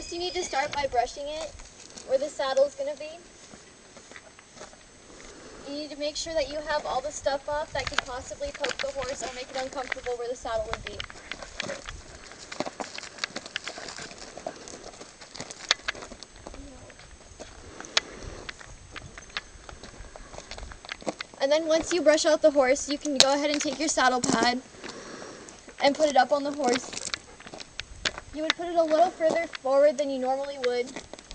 First you need to start by brushing it where the saddle is going to be. You need to make sure that you have all the stuff off that could possibly poke the horse or make it uncomfortable where the saddle would be. And then once you brush out the horse, you can go ahead and take your saddle pad and put it up on the horse. You would put it a little further forward than you normally would,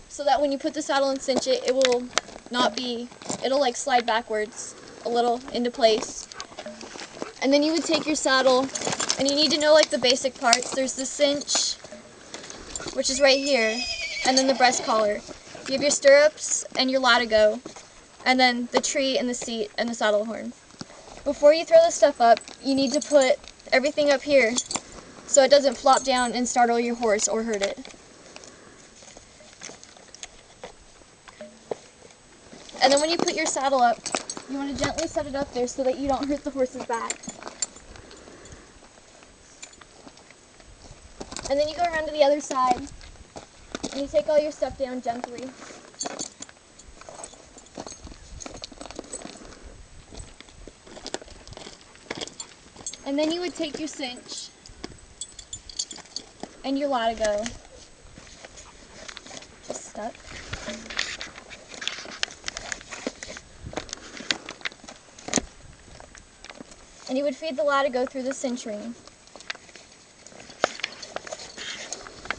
so that when you put the saddle and cinch it, it will not be, it'll like slide backwards a little into place. And then you would take your saddle, and you need to know like the basic parts. There's the cinch, which is right here, and then the breast collar. You have your stirrups and your latigo, and then the tree and the seat and the saddle horn. Before you throw this stuff up, you need to put everything up here so it doesn't flop down and startle your horse or hurt it. And then when you put your saddle up, you want to gently set it up there so that you don't hurt the horse's back. And then you go around to the other side, and you take all your stuff down gently. And then you would take your cinch and your latigo. Just stuck. And you would feed the latigo through the cinch ring.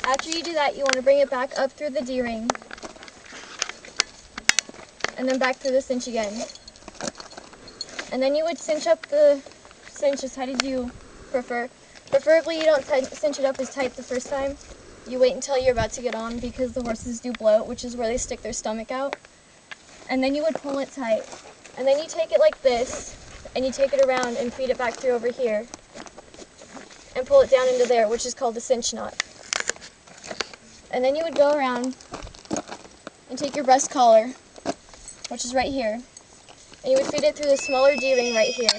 After you do that, you want to bring it back up through the D-ring, and then back through the cinch again. And then you would cinch up the cinch as tight as you prefer. Preferably you don't cinch it up as tight the first time. You wait until you're about to get on, because the horses do bloat, which is where they stick their stomach out. And then you would pull it tight. And then you take it like this, and you take it around and feed it back through over here, and pull it down into there, which is called the cinch knot. And then you would go around and take your breast collar, which is right here, and you would feed it through the smaller D-ring right here.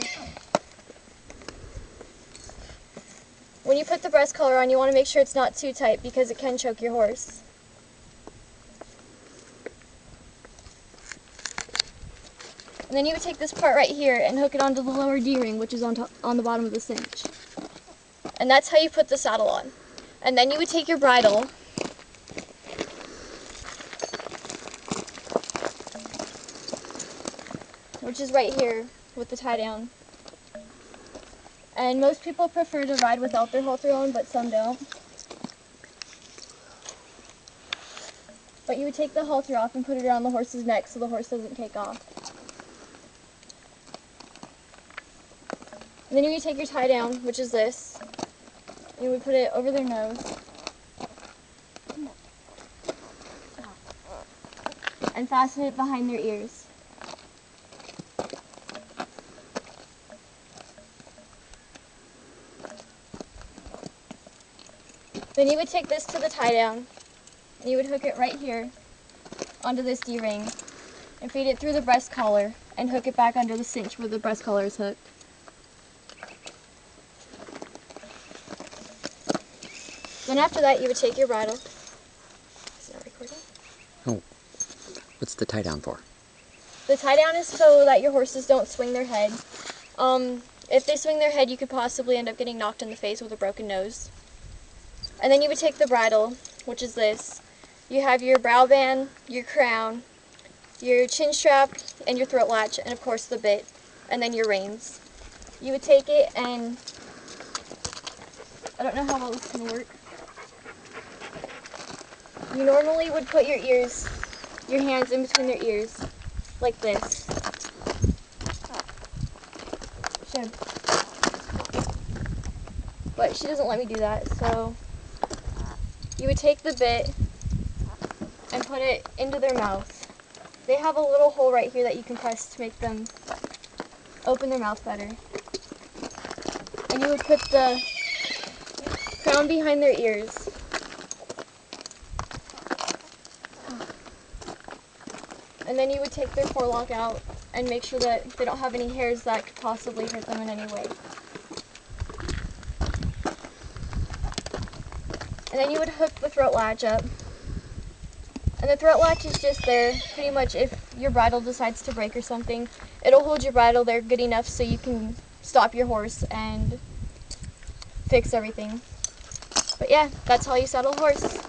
When you put the breast collar on, you want to make sure it's not too tight, because it can choke your horse. And then you would take this part right here and hook it onto the lower D-ring, which is on the bottom of the cinch. And that's how you put the saddle on. And then you would take your bridle, which is right here with the tie down. And most people prefer to ride without their halter on, but some don't. But you would take the halter off and put it around the horse's neck so the horse doesn't take off. And then you would take your tie down, which is this, and you would put it over their nose. And fasten it behind their ears. Then you would take this to the tie down, and you would hook it right here onto this D-ring, and feed it through the breast collar, and hook it back under the cinch where the breast collar is hooked. Then after that, you would take your bridle. Is it not recording? Oh, what's the tie down for? The tie down is so that your horses don't swing their head. If they swing their head, you could possibly end up getting knocked in the face with a broken nose. And then you would take the bridle, which is this. You have your brow band, your crown, your chin strap, and your throat latch, and of course the bit, and then your reins. You would take it and, I don't know how well this is going to work. You normally would put your hands in between their ears, like this. But she doesn't let me do that, so you would take the bit and put it into their mouth. They have a little hole right here that you can press to make them open their mouth better. And you would put the crown behind their ears. And then you would take their forelock out and make sure that they don't have any hairs that could possibly hurt them in any way. And then you would hook the throat latch up And the throat latch is just there pretty much if your bridle decides to break or something. It'll hold your bridle there good enough so you can stop your horse and fix everything. But yeah, that's how you saddle a horse.